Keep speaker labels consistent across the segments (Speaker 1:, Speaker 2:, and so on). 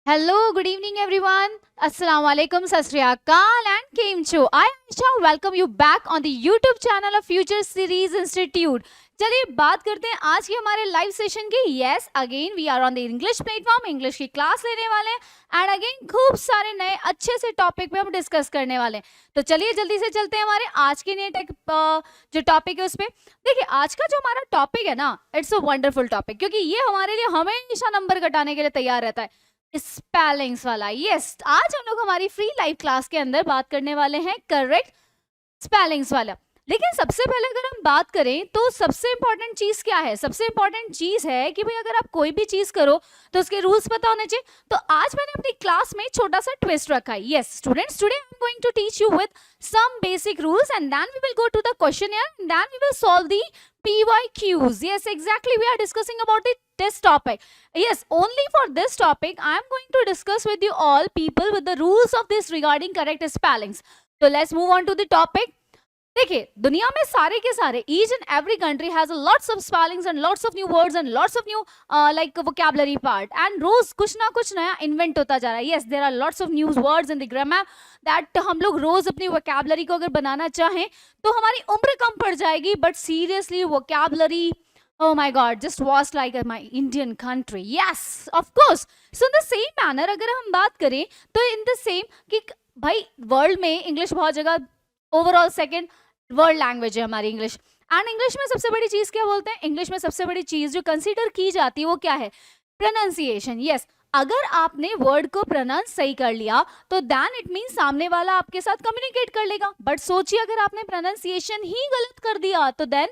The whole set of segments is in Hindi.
Speaker 1: Hello, good evening, everyone. Assalamu alaikum, sat sri akal, and came to. I shall welcome you back on the YouTube channel of Future Series Institute. चलिए बात करते हैं आज के हमारे लाइव सेशन की. Yes, again we are on the English platform. English की क्लास लेने वाले हैं एंड अगेन खूब सारे नए अच्छे से टॉपिक पे हम डिस्कस करने वाले हैं. तो चलिए जल्दी से चलते हैं हमारे आज के नए जो टॉपिक है उस पर. देखिए आज का जो हमारा टॉपिक है ना, इट्स अ वंडरफुल टॉपिक क्योंकि ये हमारे लिए हमेशा नंबर घटाने के लिए तैयार रहता है. स्पेलिंग्स वाला. यस, आज हम लोग हमारी फ्री लाइव क्लास के अंदर बात करने वाले हैं करेक्ट स्पेलिंग्स वाला. लेकिन सबसे पहले अगर हम बात करें तो सबसे इंपॉर्टेंट चीज क्या है? सबसे इंपॉर्टेंट चीज है कि भाई अगर आप कोई भी चीज करो तो उसके रूल्स पता होने चाहिए. तो आज मैंने अपनी क्लास में छोटा सा ट्विस्ट रखा है. Yes students, today I am going to teach you with some basic rules and then we will go to the questionnaire and then we will solve the PYQs. Yes, exactly. We are discussing about this topic. Yes, only for this topic, I am going to discuss with you all people with the rules of this regarding correct spellings. So let's move on to the topic. देखिए दुनिया में सारे के सारे each and every country has lots of spellings and lots of new words and lots of new like vocabulary part and रोज कुछ ना कुछ नया इन्वेंट होता जा रहा है. Yes, there are lots of new words in the grammar that हम लोग रोज अपनी वोकैबुलरी को अगर बनाना चाहें तो हमारी उम्र कम पड़ जाएगी. But seriously vocabulary, oh my god, just vast like my Indian country. Yes, of course. So in the same manner अगर हम बात करें तो in the same कि भाई वर्ल्ड में इंग्लिश बहुत जगह ओवरऑल सेकेंड वर्ल्ड लैंग्वेज है हमारी इंग्लिश. एंड इंग्लिश में सबसे बड़ी चीज क्या बोलते हैं? इंग्लिश में सबसे बड़ी चीज जो कंसीडर की जाती है वो क्या है? प्रोनाउंसिएशन. यस, अगर आपने वर्ड को प्रोनाउंस सही कर लिया तो देन इट मीन सामने वाला आपके साथ कम्युनिकेट कर लेगा. बट सोचिए अगर आपने प्रोनाउंसिएशन ही गलत कर दिया तो देन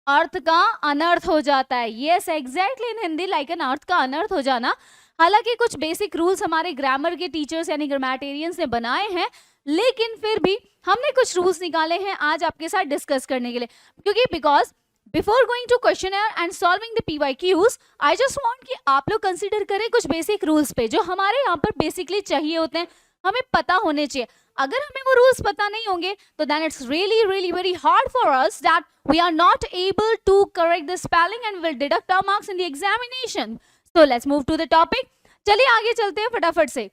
Speaker 1: अर्थ का अनर्थ हो जाता है. Yes exactly, in Hindi like an अर्थ का अनर्थ हो जाना. हालांकि कुछ बेसिक रूल्स हमारे ग्रामर के टीचर्स यानी ग्रामेटेरियंस ने बनाए हैं, लेकिन फिर भी हमने कुछ रूल्स निकाले हैं आज आपके साथ डिस्कस करने के लिए. क्योंकि because before going to questionnaire and solving the PYQs, I just want कि आप लोग कंसीडर करें कुछ बेसिक रूल्स पे जो हमारे यहाँ पर बेसिकली चाहिए होते हैं, हमें पता होने चाहिए. अगर हमें वो रूल्स पता नहीं होंगे तो then it's really really very hard for us that we are not able to correct the spelling and will deduct our marks in the examination. So let's move to the topic. चलिए आगे चलते हैं फटाफट से.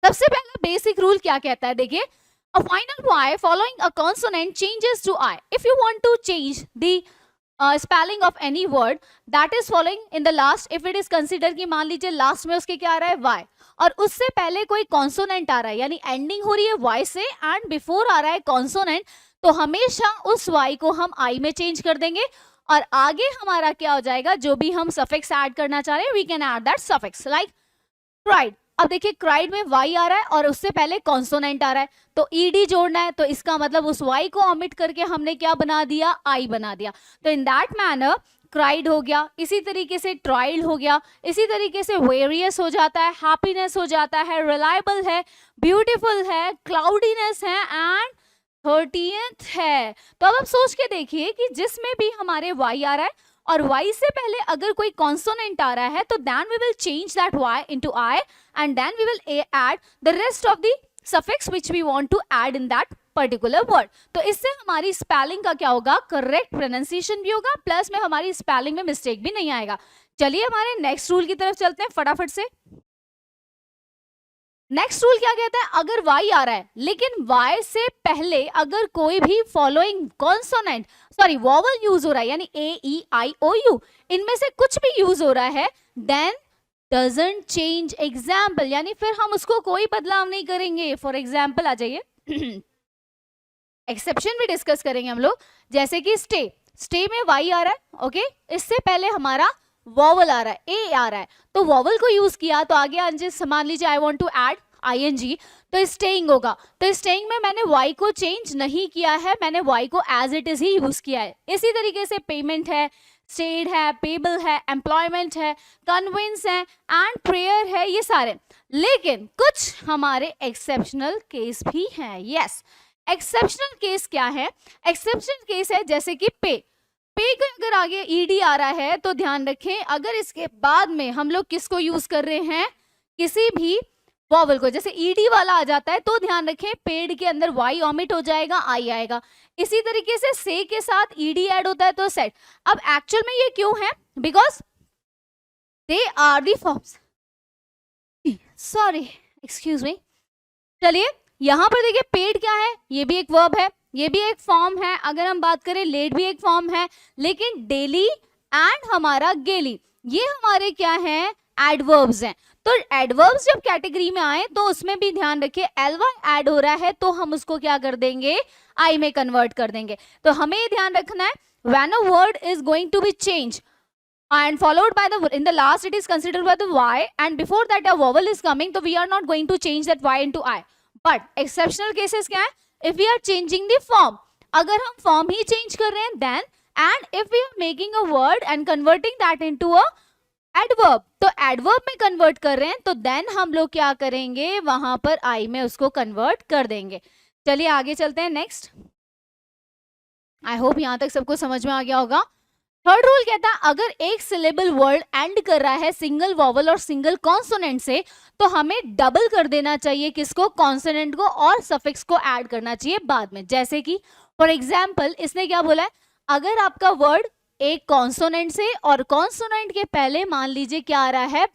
Speaker 1: सबसे पहला बेसिक रूल क्या कहता है? देखिए, a final y following a consonant changes to I. If you want to change the spelling of any word that is following in the last, if it is considered कि मान लीजिए लास्ट में उसके क्या आ रहा है y और उससे पहले कोई कॉन्सोनेंट आ रहा है यानी एंडिंग हो रही है y से एंड बिफोर आ रहा है कॉन्सोनेंट, तो हमेशा उस y को हम I में चेंज कर देंगे और आगे हमारा क्या हो जाएगा? जो भी हम सफिक्स ऐड करना चाह रहे हैं we can add that suffix. Like cried. अब देखिए क्राइड में y आ रहा है और उससे पहले कॉन्सोनेंट आ रहा है तो ed जोड़ना है, तो इसका मतलब उस y को ओमिट करके हमने क्या बना दिया? I बना दिया. तो इन दैट मैनर क्राइड हो गया, इसी तरीके से ट्राइल्ड हो गया, इसी तरीके से वेरियस हो जाता है, हैप्पीनेस हो जाता है, रिलायबल है, ब्यूटीफुल है, क्लाउडीनेस है एंड 30th है. तो अब आप सोच के देखिए कि जिसमें भी हमारे y आ रहा है और y से पहले अगर कोई कॉन्सोनेंट आ रहा है तो then we will change that y into I and then we will add the rest of the suffix which we want to add in that particular word. तो इससे हमारी स्पेलिंग का क्या होगा? करेक्ट प्रोनाउंसिएशन भी होगा, प्लस में हमारी स्पेलिंग में मिस्टेक भी नहीं आएगा. चलिए हमारे नेक्स्ट रूल की तरफ चलते हैं फटाफट से. नेक्स्ट रूल क्या कहता है? अगर y आ रहा है लेकिन y से पहले अगर कोई भी फॉलोइंग कॉन्सोनेंट वॉवल यूज हो रहा है यानी A-E-I-O-U इनमें से कुछ भी यूज हो रहा है देन डजंट चेंज एग्जाम्पल, यानी फिर हम उसको कोई बदलाव नहीं करेंगे. फॉर एग्जाम्पल आ जाइए, एक्सेप्शन भी डिस्कस करेंगे हम लोग. जैसे कि स्टे, स्टे में y आ रहा है, ओके इससे पहले हमारा वॉवल आ रहा है, ए आ रहा है, तो वॉवल को यूज किया तो आगे मान लीजिए I want to add ing तो स्टेइंग होगा. तो स्टेइंग में मैंने y को चेंज नहीं किया है, मैंने y को एज इट इज ही यूज किया है. इसी तरीके से पेमेंट है, स्टेड है, पेबल है, एम्प्लॉयमेंट है, कन्विंस है एंड प्रेयर है, ये सारे. लेकिन कुछ हमारे एक्सेप्शनल केस भी हैं. यस, एक्सेप्शनल केस क्या है? एक्सेप्शनल केस है जैसे कि पे. पे को अगर आगे ed आ रहा है तो ध्यान रखें अगर इसके बाद में हम लोग किसको यूज कर रहे हैं? किसी भी वॉवल को. जैसे ed वाला आ जाता है तो ध्यान रखें पेड के अंदर y ओमिट हो जाएगा, I आएगा. इसी तरीके से से के साथ ed ऐड होता है तो सेट. अब एक्चुअल में ये क्यों है? Because they are the forms sorry, excuse me. चलिए यहाँ पर देखिए पेड क्या है, ये भी एक वर्ब है, ये भी एक फॉर्म है। अगर हम बात करें लेट भी एक फॉर्म है, लेकिन डेली एंड हमारा गेली ये हमारे क्या है, एडवर्ब्स हैं। तो एडवर्ब्स जब कैटेगरी में आए तो उसमें भी ध्यान रखिए ly ऐड हो रहा है तो हम उसको क्या कर देंगे, आई में कन्वर्ट कर देंगे। तो हमें ध्यान रखना है when a word is going to be change and followed by the in the last it is considered by the y and before that a vowel is coming, so we are not going to change that y into I. But exceptional cases क्या है, if we are changing the form, अगर हम form ही change कर रहे हैं then, and if we are making a word and converting that into a adverb, तो adverb में convert कर रहे हैं तो then हम लोग क्या करेंगे, वहां पर I में उसको convert कर देंगे। चलिए आगे चलते हैं नेक्स्ट। आई होप यहां तक सबको समझ में आ गया होगा। थर्ड रूल कहता है अगर एक सिलेबल वर्ड एंड कर रहा है सिंगल वॉवल और सिंगल कॉन्सोनेंट से तो हमें डबल कर देना चाहिए किसको, कॉन्सोनेंट को, और सफिक्स को ऐड करना चाहिए बाद में। जैसे कि फॉर एग्जाम्पल इसने क्या बोला है, अगर आपका वर्ड एक कॉन्सोनेंट से और कॉन्सोनेंट के पहले मान लीजिए क्या आ रहा है,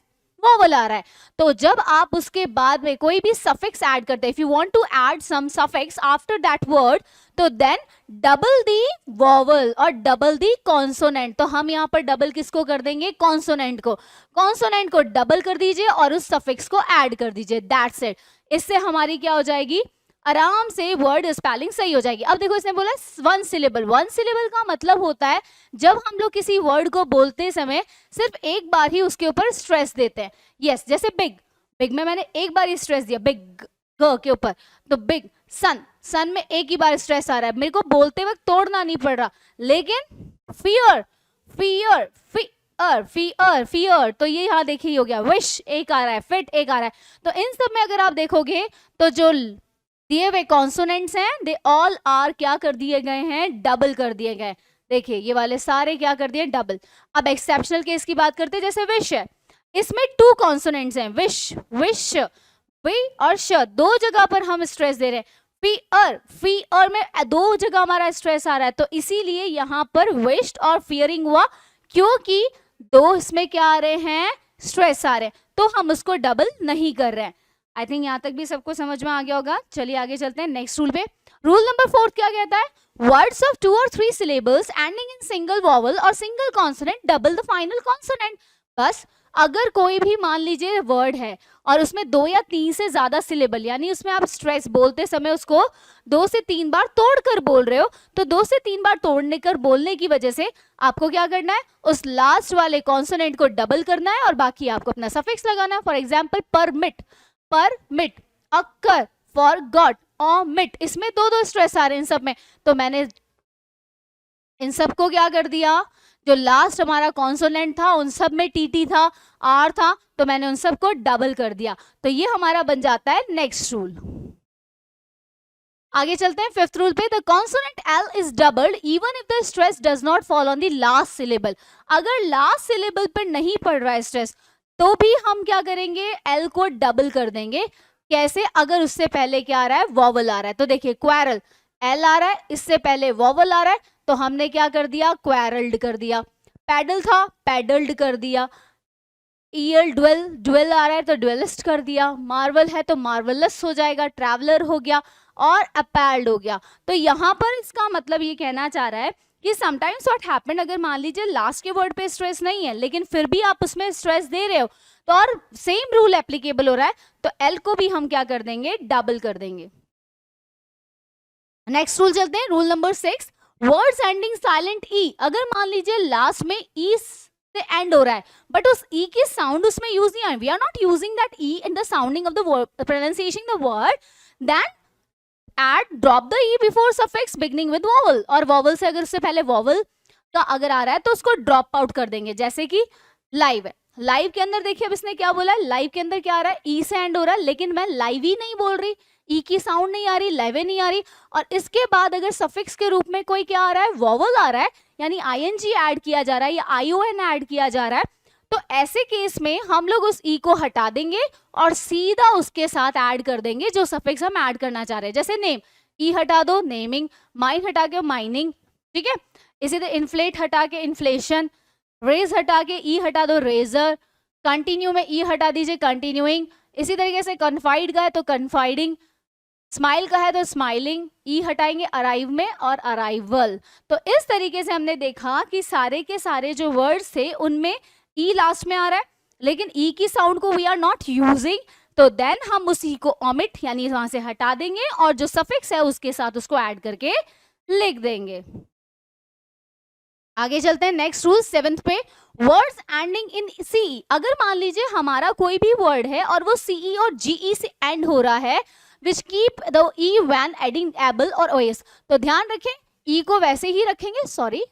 Speaker 1: वॉवल आ रहा है, तो जब आप उसके बाद में कोई भी सफिक्स ऐड करते हैं, if you want to add some suffix after that word, तो देन डबल दी वॉवल और डबल दी कॉन्सोनेंट। तो हम यहाँ पर डबल किसको कर देंगे, कॉन्सोनेंट को। कॉन्सोनेंट को डबल कर दीजिए और उस सफिक्स को ऐड कर दीजिए, दैट्स इट। इससे हमारी क्या हो जाएगी, आराम से वर्ड स्पेलिंग सही हो जाएगी। अब देखो इसने बोला वन सिलेबल। वन सिलेबल का मतलब होता है जब हम लोग किसी वर्ड को बोलते समय सिर्फ एक बार ही उसके ऊपर स्ट्रेस देते हैं। यस, जैसे बिग, बिग में मैंने एक बार ही स्ट्रेस दिया, बिग ग के ऊपर, तो बिग। सन, सन में एक ही बार स्ट्रेस आ रहा है, मेरे को बोलते वक्त तोड़ना नहीं पड़ रहा। लेकिन fear, fear, fear, fear, fear, तो ये यहाँ देखिए हो गया। विश एक आ रहा है, फिट एक आ रहा है। तो इन सब में अगर आप देखोगे तो जो दिए हुए कॉन्सोनेंट्स हैं दे ऑल आर क्या कर दिए गए हैं, डबल कर दिए गए। देखिए ये वाले सारे क्या कर दिए, डबल। अब एक्सेप्शनल केस की बात करते हैं, जैसे विश है, इसमें टू कॉन्सोनेंट्स हैं, विश, विश, वी और श, दो जगह पर हम स्ट्रेस दे रहे हैं। फियर, फियर में दो जगह हमारा स्ट्रेस आ रहा है, तो इसीलिए यहाँ पर विश्ड और फियरिंग हुआ, क्योंकि दो इसमें क्या आ रहे हैं, स्ट्रेस आ रहे हैं, तो हम उसको डबल नहीं कर रहे हैं। आई थिंक यहाँ तक भी सबको समझ में आ गया होगा। चलिए आगे चलते हैं नेक्स्ट रूल पे। रूल नंबर 4 क्या कहता है, वर्ड्स ऑफ 2 और 3 syllables ending in single vowel और single consonant double the final consonant. बस अगर कोई भी मान लीजिए वर्ड है और उसमें 2 या 3 से ज्यादा सिलेबल, यानी उसमें आप स्ट्रेस बोलते समय उसको 2 से 3 बार तोड़कर बोल रहे हो, तो 2 से 3 बार तोड़ने कर बोलने की वजह से आपको क्या करना है, उस लास्ट वाले कॉन्सोनेंट को डबल करना है और बाकी आपको अपना सफिक्स लगाना है। For example permit, permit, occur, forgot, omit, इसमें दो स्ट्रेस आ रहे हैं इन सब में, तो मैंने इन सब को क्या कर दिया, जो लास्ट हमारा कॉन्सोनेंट था उन सब में टीटी था, आर था, तो मैंने उन सब को डबल कर दिया। तो ये हमारा बन जाता है नेक्स्ट रूल। आगे चलते हैं 5th रूल पे। The consonant L is doubled even if the stress does not fall on the last syllable. अगर लास्ट सिलेबल पर नहीं पड़ रहा है स्ट्रेस तो भी हम क्या करेंगे, एल को डबल कर देंगे। कैसे, अगर उससे पहले क्या आ रहा है, वॉवल आ रहा है। तो देखिए क्वेरल, एल आ रहा है, इससे पहले वॉवल आ रहा है, तो हमने क्या कर दिया, क्वेरल्ड कर दिया। पैडल था, पैडल्ड कर दिया। ईयल, ड्वेल, ड्वेल आ रहा है तो ड्वेलिस्ट कर दिया। मार्वल है तो मार्वलस हो जाएगा, ट्रैवलर हो गया, और अपैल्ड हो गया। तो यहाँ पर इसका मतलब ये कहना चाह रहा है कि समटाइम्स व्हाट हैपेंड, अगर मान लीजिए लास्ट के वर्ड पे स्ट्रेस नहीं है लेकिन फिर भी आप उसमें स्ट्रेस दे रहे हो, तो और सेम रूल एप्लीकेबल हो रहा है, तो एल को भी हम क्या कर देंगे, डबल कर देंगे। नेक्स्ट रूल चलते हैं, rule number 6। Words ending silent E, अगर मान लीजिए लास्ट में ई से एंड हो रहा है बट उस ई की साउंड उसमें यूज नहीं है, we are not using that E in the sounding of the word, pronunciation the word, then add drop the E before suffix beginning with vowel, और वॉवल से अगर उससे पहले वॉवल का अगर आ रहा है तो उसको ड्रॉप आउट कर देंगे। जैसे कि लाइव है, लाइव के अंदर देखिए अब इसने क्या बोला है, लाइव के अंदर क्या आ रहा है, ई से एंड हो रहा है, लेकिन मैं लाइव ही नहीं बोल रही, ई की साउंड नहीं आ रही, लाइव नहीं आ रही, और इसके बाद अगर सफिक्स के रूप में कोई क्या आ रहा है, वॉवल आ रहा है, यानी आईएनजी ऐड किया जा रहा है या आईओएन ऐड किया जा रहा है, तो ऐसे केस में हम लोग उस ई को हटा देंगे और सीधा उसके साथ ऐड कर देंगे जो सफिक्स हम ऐड करना चाह रहे हैं। जैसे नेम, ई हटा दो नेमिंग, माइन हटा के माइनिंग, ठीक है। इसी तरह इन्फ्लेट हटा के इन्फ्लेशन, रेज हटा के ई हटा दो रेजर, कंटिन्यू में ई हटा दीजिए, कंटिन्यूइंग। इसी तरीके से कन्फाइड का है तो कन्फाइडिंग, स्माइल का है तो स्माइलिंग, ई हटाएंगे अराइव में और अराइवल। तो इस तरीके से हमने देखा कि सारे के सारे जो वर्ड्स थे उनमें ई लास्ट में आ रहा है, लेकिन ई की साउंड को वी आर नॉट यूजिंग, तो देन हम उसी को ओमिट यानी वहां से हटा देंगे और जो सफिक्स है उसके साथ उसको ऐड करके लिख देंगे। आगे चलते हैं नेक्स्ट रूल 7th पे, वर्ड्स एंडिंग इन सी। अगर मान लीजिए हमारा कोई भी वर्ड है और वो सीई और जीई से एंड हो रहा है, which keep the E when adding able और ओएस, तो ध्यान रखें ई को वैसे ही रखेंगे, सॉरी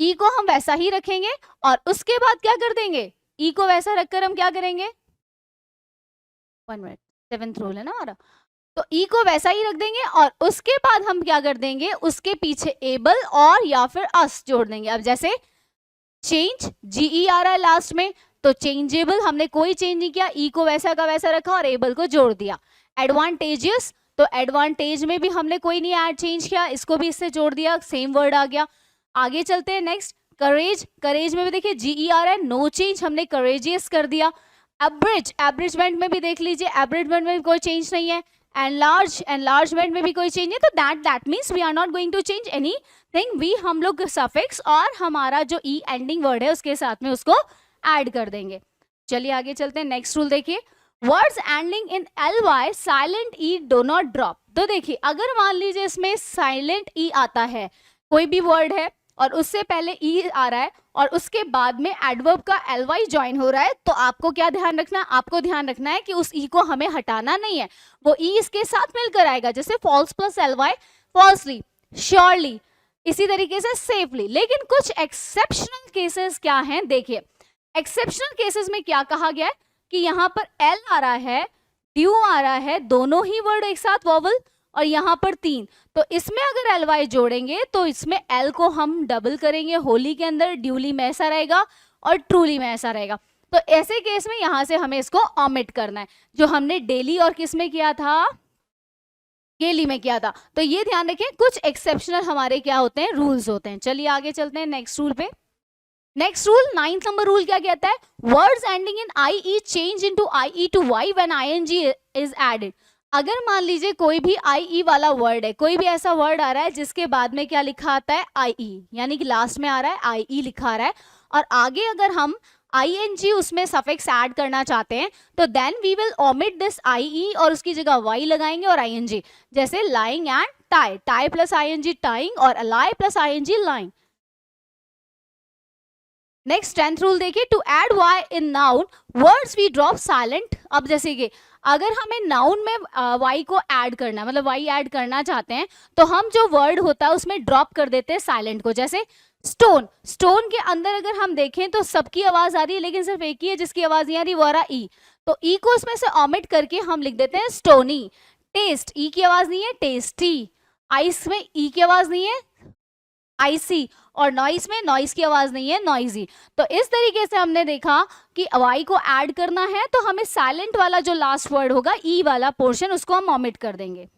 Speaker 1: ई को हम वैसा ही रखेंगे और उसके बाद क्या कर देंगे, ई को वैसा रखकर हम क्या करेंगे, 1 मिनट, 7th रूल है ना हमारा, तो ई को वैसा ही रख देंगे और उसके बाद हम क्या कर देंगे, उसके पीछे एबल और या फिर अस जोड़ देंगे। अब जैसे चेंज जीई आ रहा है लास्ट में, तो चेंजेबल हमने कोई चेंज नहीं किया, ई को वैसा का वैसा रखा और एबल को जोड़ दिया। एडवांटेजियस, तो एडवांटेज में भी हमने कोई नहीं ऐड चेंज किया, इसको भी इससे जोड़ दिया, सेम वर्ड आ गया। आगे चलते हैं नेक्स्ट, करेज। करेज में भी देखिए जीई आ रहा है, नो चेंज, हमने करेजियस कर दिया। एब्रिज, एब्रिजमेंट में भी देख लीजिए, एब्रिजमेंट में कोई चेंज नहीं है। एनलार्ज, एनलार्जमेंट में भी कोई चेंज है, तो that means we are not going to change anything, we हम लोग सफिक्स और हमारा जो ई एंडिंग वर्ड है उसके साथ में उसको ऐड कर देंगे। चलिए आगे चलते हैं नेक्स्ट रूल देखिए, words ending in ly silent E do not drop. तो देखिए अगर मान लीजिए इसमें साइलेंट ई आता है, कोई भी वर्ड है और उससे पहले ई आ रहा है और उसके बाद में एडवर्ब का ly ज्वाइन हो रहा है, तो आपको क्या ध्यान रखना है, आपको ध्यान रखना है कि उस ई को हमें हटाना नहीं है, वो ई इसके साथ मिलकर आएगा, जैसे false plus ly falsely, surely, इसी तरीके से सेफली। लेकिन कुछ एक्सेप्शनल केसेस क्या हैं, देखिए एक्सेप्शनल केसेस में क्या कहा गया है कि यहाँ पर एल आ रहा है, ड्यू आ रहा है, दोनों ही वर्ड एक साथ वॉवल, और यहाँ पर 3, तो इसमें अगर ly जोड़ेंगे तो इसमें l को हम डबल करेंगे, होली के अंदर ड्यूली में ऐसा रहेगा और ट्रूली में ऐसा रहेगा। तो ऐसे केस में यहाँ से हमें इसको ओमिट करना है, जो हमने डेली और किस में किया था, गेली में किया था। तो ये ध्यान रखें, कुछ एक्सेप्शनल हमारे क्या होते हैं, रूल्स होते हैं। चलिए आगे चलते हैं नेक्स्ट रूल पे। Next rule 9th number rule क्या कहता है, words ending in I change into I to Y when ING is added. अगर मान लीजिए कोई भी आई वाला वर्ड है, कोई भी ऐसा वर्ड आ रहा है जिसके बाद में क्या लिखा आता है, आई, यानी कि लास्ट में आ रहा है आई लिखा आ रहा है, और आगे अगर हम ing उसमें सफिक्स ऐड करना चाहते हैं, तो then we will omit this I और उसकी जगह y लगाएंगे और ing, जैसे lying and tie, tie plus ing tying और lie plus ing lying. Next 10th rule देखिए, to add y in noun words we drop silent. अब जैसे कि अगर हमें नाउन में y को ऐड करना, मतलब y ऐड करना चाहते हैं, तो हम जो वर्ड होता है उसमें ड्रॉप कर देते हैं साइलेंट को। जैसे स्टोन, स्टोन के अंदर अगर हम देखें तो सबकी आवाज आ रही है, लेकिन सिर्फ एक ही है जिसकी आवाज नहीं आ रही, वो आ रहा ई, तो ई को उसमें से ओमिट करके हम लिख देते हैं स्टोनी। टेस्ट, ई की आवाज नहीं है, टेस्टी। आइस में ई की आवाज नहीं है, आईसी, और नॉइस में नॉइस की आवाज नहीं है, नॉइजी। तो इस तरीके से हमने देखा कि वाई को ऐड करना है तो हमें साइलेंट वाला जो लास्ट वर्ड होगा, ई वाला पोर्शन, उसको हम ओमिट कर देंगे।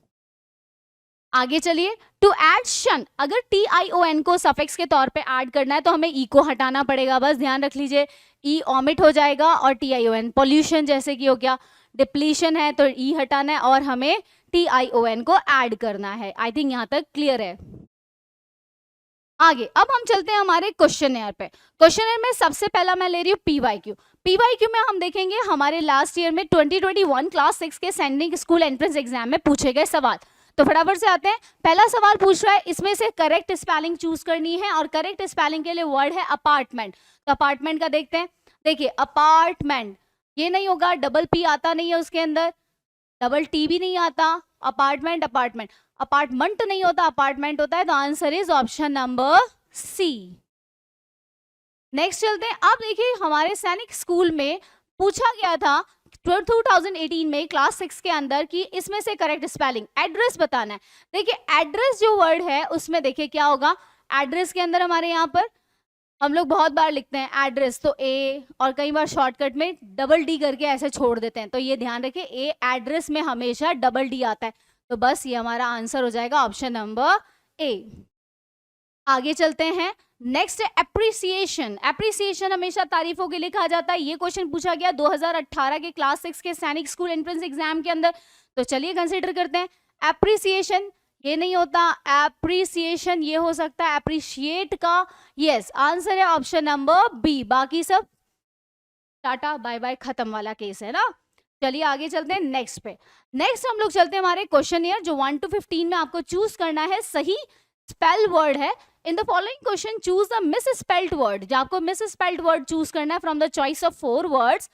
Speaker 1: आगे चलिए, टू ऐड शन, अगर TION को सफिक्स के तौर पे ऐड करना है तो हमें ई को हटाना पड़ेगा, बस ध्यान रख लीजिए, ई ओमिट हो जाएगा और TION, पॉल्यूशन जैसे कि हो गया, डिप्लीशन है तो ई हटाना है और हमें TION को ऐड करना है। आई थिंक यहाँ तक क्लियर है। आगे अब हम चलते हैं हमारे क्वेश्चनएयर पे। क्वेश्चनएयर में सबसे पहला मैं ले रही हूँ PYQ। PYQ में हम देखेंगे हमारे लास्ट ईयर में 2021 क्लास 6 के सैनिक स्कूल एंट्रेंस एग्जाम में पूछे गए सवाल। तो फटाफट से आते हैं। पहला सवाल पूछ रहा है, इसमें से करेक्ट स्पेलिंग चूज करनी है और करेक्ट स्पेलिंग के लिए वर्ड है अपार्टमेंट। तो अपार्टमेंट का देखते हैं। देखिए अपार्टमेंट, ये नहीं होगा, डबल P आता नहीं है उसके अंदर, डबल T भी नहीं आता, अपार्टमेंट अपार्टमेंट, अपार्टमेंट नहीं होता, अपार्टमेंट होता है। तो answer is option number C. Next चलते हैं। अब देखिए हमारे सैनिक स्कूल में पूछा गया था 2018 में क्लास 6 के अंदर कि इसमें से करेक्ट स्पेलिंग, एड्रेस बताना है। देखिए एड्रेस जो वर्ड है उसमें देखिए क्या होगा, एड्रेस के अंदर हमारे यहाँ पर हम लोग बहुत बार लिखते हैं एड्रेस तो ए, और कई बार शॉर्टकट में डबल डी करके ऐसे छोड़ देते हैं। तो ये ध्यान रखें, ए एड्रेस में हमेशा डबल डी आता है। तो बस ये हमारा आंसर हो जाएगा ऑप्शन नंबर ए। आगे चलते हैं, नेक्स्ट एप्रिसिएशन। एप्रिसिएशन हमेशा तारीफों के लिए कहा जाता है। ये क्वेश्चन पूछा गया 2018 के क्लास 6 के सैनिक स्कूल एंट्रेंस एग्जाम के अंदर, तो चलिए कंसिडर करते हैं। एप्रिसिएशन ये नहीं होता, एप्रिसिएशन ये हो सकता है अप्रिशिएट का। यस, आंसर है ऑप्शन नंबर बी, बाकी सब टाटा बाय बाय खत्म वाला केस है ना। चलिए आगे चलते हैं नेक्स्ट पे। नेक्स्ट हम लोग चलते हैं हमारे क्वेश्चन ईयर जो 1 to 15 में आपको चूज करना है सही स्पेल वर्ड है। In the following question choose the misspelled word, जो आपको मिस स्पेल्ड वर्ड चूज करना है from the choice of 4 words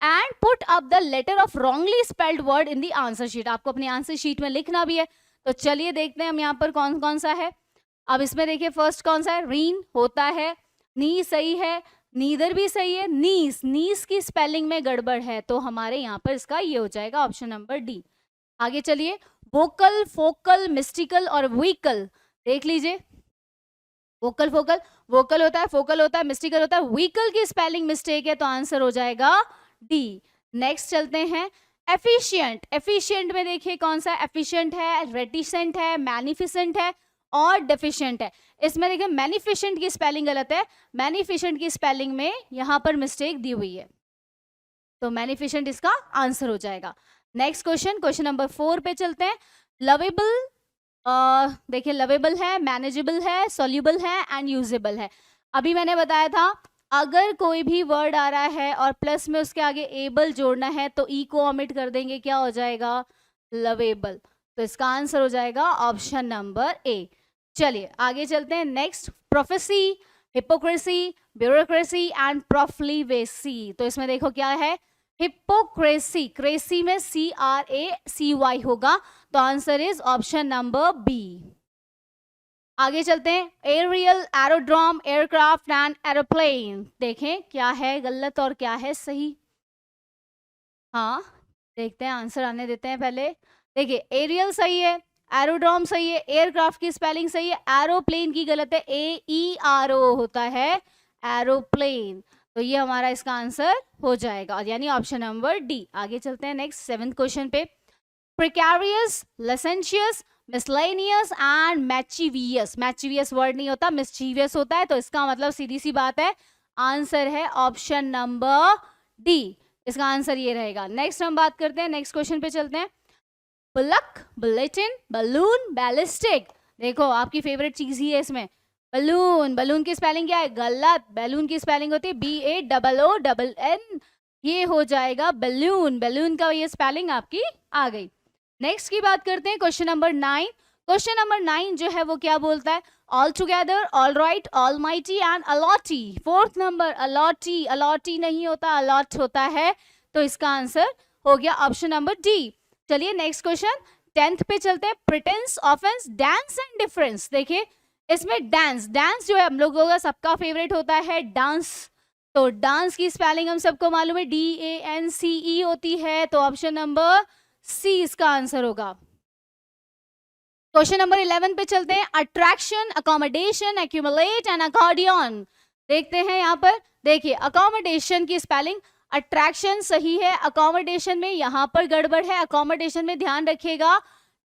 Speaker 1: and put up the letter of wrongly spelled word in the answer sheet. आपको अपनी आंसर शीट में लिखना भी है। तो चलिए देखते हैं हम यहाँ पर कौन कौन सा है। अब इसमें देखिए फर्स्ट कौन सा है, रीन होता है, नी सही है, नीदर भी सही है, नीस, नीस की स्पेलिंग में गड़बड़ है, तो हमारे यहाँ पर इसका ये हो जाएगा ऑप्शन नंबर डी। आगे चलिए, वोकल, फोकल, मिस्टिकल और व्हीकल देख लीजिए। वोकल फोकल, वोकल होता है, फोकल होता है, मिस्टिकल होता है, व्हीकल की स्पेलिंग मिस्टेक है, तो आंसर हो जाएगा डी। नेक्स्ट चलते हैं एफिशिएंट। एफिशिएंट में देखिए कौन सा एफिशिएंट है, रेटिसेंट है, मैनिफिसेंट है और डेफिशिएंट है। इसमें देखिए मैनिफिसेंट की स्पेलिंग गलत है, मैनिफिसेंट की स्पेलिंग में यहाँ पर मिस्टेक दी हुई है, तो मैनिफिसेंट इसका आंसर हो जाएगा। नेक्स्ट क्वेश्चन, क्वेश्चन नंबर 4 पे चलते हैं। लवेबल, देखिए लवेबल है, मैनेजेबल है, सॉल्यूबल है एंड यूजेबल है। अभी मैंने बताया था अगर कोई भी वर्ड आ रहा है और प्लस में उसके आगे एबल जोड़ना है तो ई को ओमिट कर देंगे, क्या हो जाएगा, लवेबल। तो इसका आंसर हो जाएगा ऑप्शन नंबर ए। चलिए आगे चलते हैं next, prophecy, hypocrisy, bureaucracy and profligacy. तो इसमें देखो क्या है, हिपोक्रेसी, क्रेसी में CRACY होगा, तो answer is option number B. आगे चलते हैं, aerial, aerodrome, aircraft and aeroplane. देखें क्या है गलत और क्या है सही। हाँ देखते हैं, आंसर आने देते हैं पहले। देखिए एरियल सही है, एरोड्रोम सही है, एयरक्राफ्ट की स्पेलिंग सही है, एरोप्लेन की गलत है, AERO होता है एरोप्लेन, तो ये हमारा इसका आंसर हो जाएगा, यानी ऑप्शन नंबर डी। आगे चलते हैं नेक्स्ट 7th क्वेश्चन पे। Precarious, licentious, miscellaneous and machivious. Machivious word नहीं होता, मिस्चीवियस होता है, तो इसका मतलब सीधी सी बात है आंसर है ऑप्शन नंबर डी, इसका आंसर ये रहेगा। नेक्स्ट हम बात करते हैं, नेक्स्ट क्वेश्चन पे चलते हैं। Bullock, bulletin, balloon, ballistic. देखो आपकी फेवरेट चीज ही है इसमें, बलून। बलून की स्पेलिंग क्या है, गलत, बैलून की स्पेलिंग होती है BAOON, ये हो जाएगा बलून। बलून का ये स्पेलिंग आपकी आ गई। नेक्स्ट की बात करते हैं, क्वेश्चन नंबर 9। क्वेश्चन नंबर 9 जो है वो क्या बोलता है, all together, all right, all mighty and allottee. 4th number allottee, allottee नहीं होता, अलॉट होता है, तो इसका आंसर हो गया ऑप्शन नंबर डी। चलिए नेक्स्ट क्वेश्चन 10th पे चलते हैं। Pretence, offence, dance and difference. देखिए इसमें डांस, डांस जो है हम लोगों का सबका फेवरेट होता है डांस, तो डांस की स्पेलिंग हम सबको मालूम है DANCE होती है, तो ऑप्शन नंबर सी इसका आंसर होगा। क्वेश्चन नंबर 11 पे चलते हैं। Attraction, accommodation, accumulate and accordion. देखते हैं यहाँ पर, देखिए अकोमोडेशन की स्पेलिंग, अट्रैक्शन सही है, अकोमोडेशन में यहाँ पर गड़बड़ है, अकोमोडेशन में ध्यान रखिएगा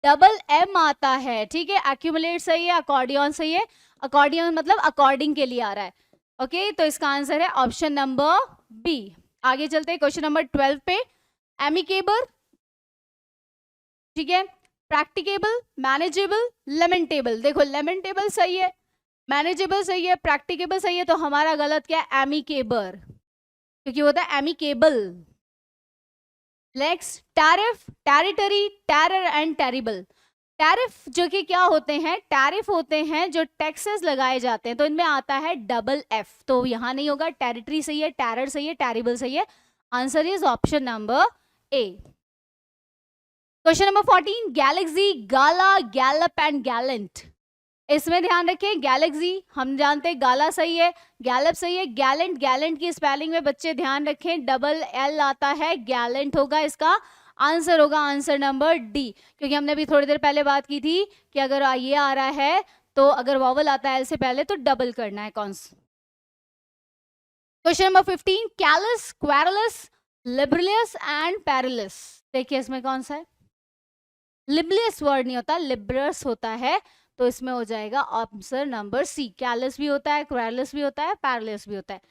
Speaker 1: MM आता है, ठीक है। एक्यूमुलेट सही है, अकॉर्डियन सही है, अकॉर्डियन मतलब अकॉर्डिंग के लिए आ रहा है, ओके, तो इसका आंसर है ऑप्शन नंबर बी। आगे चलते हैं क्वेश्चन नंबर 12 पे। एमिकेबल, ठीक है, प्रैक्टिकेबल, मैनेजेबल, लेमेंटेबल। देखो लेमेंटेबल सही है, मैनेजेबल सही है, प्रैक्टिकेबल सही है, तो हमारा गलत क्या है, एमिकेबर, क्योंकि होता है amicable. Next tariff, territory, terror and terrible. Tariff जो कि क्या होते हैं, टैरिफ होते हैं जो टैक्सेस लगाए जाते हैं, तो इनमें आता है FF, तो यहाँ नहीं होगा, टेरिटरी सही है, टेरर सही है, टेरिबल सही है, answer is option number A. Question number 14, Galaxy, gala, Gallup and Gallant. इसमें ध्यान रखें, गैलेक्सी हम जानते हैं, गाला सही है, गैलप सही है, गैलेंट, गैलेंट की स्पेलिंग में बच्चे ध्यान रखें LL आता है, गैलेंट होगा, इसका आंसर होगा आंसर नंबर डी, क्योंकि हमने भी थोड़ी देर पहले बात की थी कि अगर ये आ रहा है तो अगर वॉवल आता है L से पहले तो डबल करना है कौन सा। Question number 15, callous, querulous, libellous and perilous. देखिए इसमें कौन सा है, लिबलियस वर्ड नहीं होता, लिबरस होता है, तो इसमें हो जाएगा आंसर नंबर सी। कैलस भी होता है, क्वेरलस भी होता है, पैरेलस भी होता है।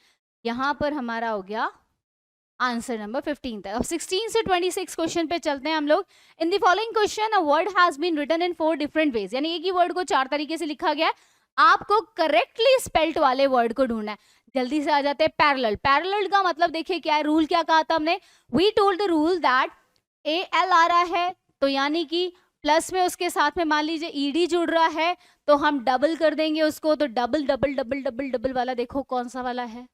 Speaker 1: यहाँ पर हमारा हो गया आंसर नंबर 15 तक। अब 16 से 26 क्वेश्चन पे चलते हैं हम लोग। In the following question a word has been written in 4 different ways, यानी एक ही वर्ड को 4 तरीके से लिखा गया है। आपको करेक्टली स्पेल्ड वाले वर्ड को ढूंढना है। जल्दी से आ जाते हैं। पैरेलल, पैरेलल का मतलब देखिए क्या है, रूल क्या कहा था हमने, we told the rule that A L आ रहा है तो यानी कि प्लस में उसके साथ में मान लीजिए ईडी जुड़ रहा है तो हम डबल कर देंगे उसको। तो double double double double double वाला देखो कौन सा वाला है,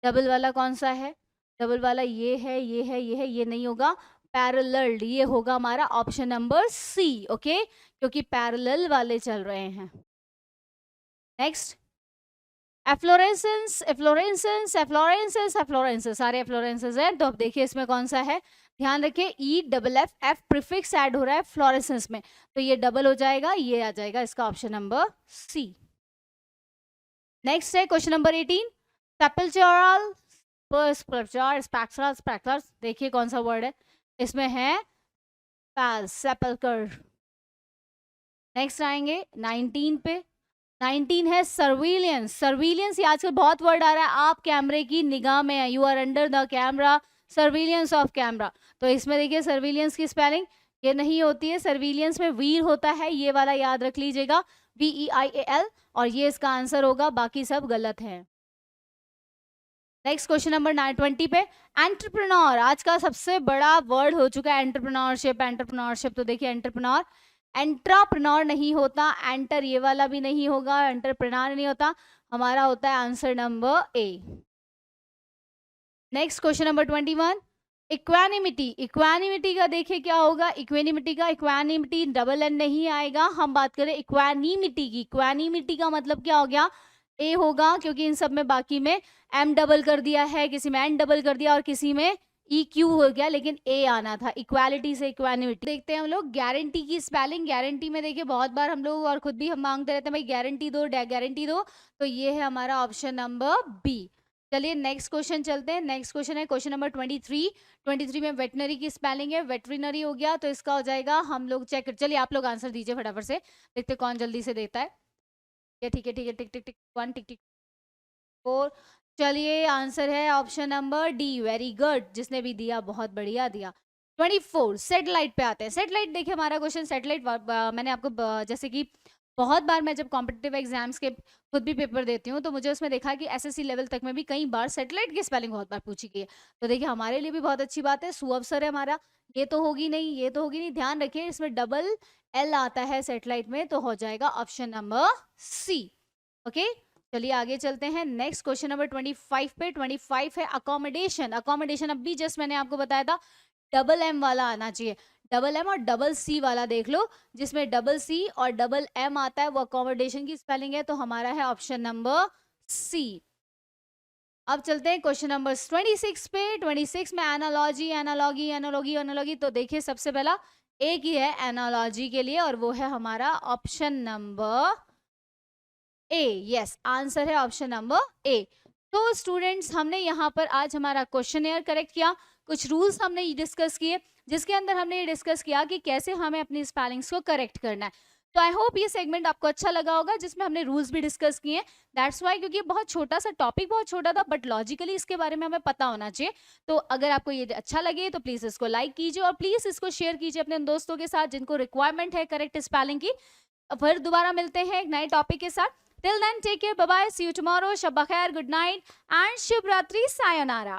Speaker 1: डबल वाला कौन सा है, डबल वाला ये है, ये है, ये है, ये नहीं होगा। पैरेलल, ये होगा हमारा ऑप्शन नंबर सी। ओके, क्योंकि पैरेलल वाले चल रहे हैं। Next, efflorescence, efflorescence, efflorescence, efflorescence, सारे एफ्लोरेसेंस हैं। तो अब देखिए इसमें कौन सा है, ध्यान रखिए E double F, F prefix add हो रहा है फ्लोरेसेंस में, तो ये डबल हो जाएगा, ये आ जाएगा इसका ऑप्शन नंबर सी। नेक्स्ट है क्वेश्चन नंबर 18, सेपल्चरल, स्पेक्ट्रल, स्पेक्ट्रल, देखिए कौन सा वर्ड है, इसमें है सेपल्कर। नेक्स्ट आएंगे 19 पे, 19 है सर्विलियंस। सर्विलियंस ये आजकल बहुत वर्ड आ रहा है, आप कैमरे की निगाह में है, you are under the camera, surveillance of camera. तो इसमें देखिए सर्विलियंस की स्पेलिंग ये नहीं होती है, सर्विलियंस में वीर होता है, ये वाला याद रख लीजिएगा, VEIAL, और ये इसका आंसर होगा, बाकी सब गलत है। नेक्स्ट क्वेश्चन नंबर 20 पे, एंटरप्रेन्योर आज का सबसे बड़ा वर्ड हो चुका है, एंटरप्रेन्योरशिप, एंटरप्रेन्योरशिप। तो देखिए एंटरप्रेन्योर, एंट्राप्रेन्योर नहीं होता, एंटर ये वाला भी नहीं होगा, एंटरप्रेन्योर नहीं होता, हमारा होता है answer number A. Next question number 21, equanimity. Equanimity का देखिए क्या होगा, इक्वानिमिटी का, इक्वानिमिटी डबल एन नहीं आएगा, हम बात करें इक्वानिमिटी की। इक्वानिमिटी का मतलब क्या हो गया, ए होगा, क्योंकि इन सब में बाकी में एम डबल कर दिया है, किसी में एन डबल कर दिया और किसी में ई क्यू हो गया, लेकिन ए आना था। इक्वालिटी से इक्वानिमिटी। देखते हैं हम लोग गारंटी की स्पेलिंग। गारंटी में देखिए बहुत बार हम लोग और खुद भी हम मांगते रहते हैं भाई गारंटी दो, गारंटी दो, तो ये है हमारा ऑप्शन नंबर बी। चलिए नेक्स्ट क्वेश्चन चलते हैं। नेक्स्ट क्वेश्चन है क्वेश्चन नंबर 23। 23 में वेटनरी की स्पेलिंग है, वेटरिनरी हो गया, तो इसका हो जाएगा, हम लोग चेक कर, चलिए आप लोग आंसर दीजिए फटाफट से, देखते कौन जल्दी से देता है। ठीक है ठीक है, टिक टिक टिक 1, टिक टिक 4। चलिए आंसर है option number D, very good, जिसने भी दिया बहुत बढ़िया दिया। 24 सेटेलाइट पे आते हैं। सेटेलाइट देखिए हमारा क्वेश्चन सेटेलाइट, मैंने आपको जैसे कि बहुत बार मैं जब कॉम्पिटिटिव एग्जाम्स के खुद भी पेपर देती हूँ तो मुझे उसमें देखा कि SSC लेवल तक में भी कई बार सेटेलाइट की स्पेलिंग बहुत बार पूछी गई है। तो देखिए हमारे लिए भी बहुत अच्छी बात है, सुअवसर है हमारा, ये तो होगी नहीं, ये तो होगी नहीं, ध्यान रखिए इसमें डबल एल आता है सेटेलाइट में, तो हो जाएगा ऑप्शन नंबर सी। ओके, चलिए आगे चलते हैं। नेक्स्ट क्वेश्चन नंबर 25 पे, 25 है अकोमोडेशन। अकोमोडेशन अब भी जस्ट मैंने आपको बताया था डबल एम वाला आना चाहिए, डबल एम और डबल सी वाला देख लो, जिसमें डबल सी और डबल एम आता है, वो अकोमोडेशन की स्पेलिंग है, तो हमारा है ऑप्शन नंबर सी। अब चलते हैं क्वेश्चन नंबर 26 पे। 26 में एनालॉजी, एनालॉगी, एनालॉगी, एनालॉगी, तो देखिए सबसे पहला एक ही है एनालॉजी के लिए और वो है हमारा option number A. Yes, answer है ऑप्शन नंबर ए। तो स्टूडेंट्स हमने यहाँ पर आज हमारा क्वेश्चन करेक्ट किया, कुछ रूल्स हमने डिस्कस किए, जिसके अंदर हमने ये डिस्कस किया कि कैसे हमें अपनी स्पेलिंग्स को करेक्ट करना है। तो आई होप ये सेगमेंट आपको अच्छा लगा होगा, जिसमें हमने रूल्स भी डिस्कस किए। दैट्स वाई, क्योंकि बहुत छोटा सा टॉपिक, बहुत छोटा था, बट लॉजिकली इसके बारे में हमें पता होना चाहिए। तो अगर आपको ये अच्छा लगे तो प्लीज इसको लाइक कीजिए और प्लीज इसको शेयर कीजिए अपने दोस्तों के साथ जिनको रिक्वायरमेंट है करेक्ट स्पेलिंग की। फिर दोबारा मिलते हैं एक नए टॉपिक के साथ। Till then, take care. Bye bye. See you tomorrow. Shabba khair. Good night. And Shubh Ratri. Sayonara.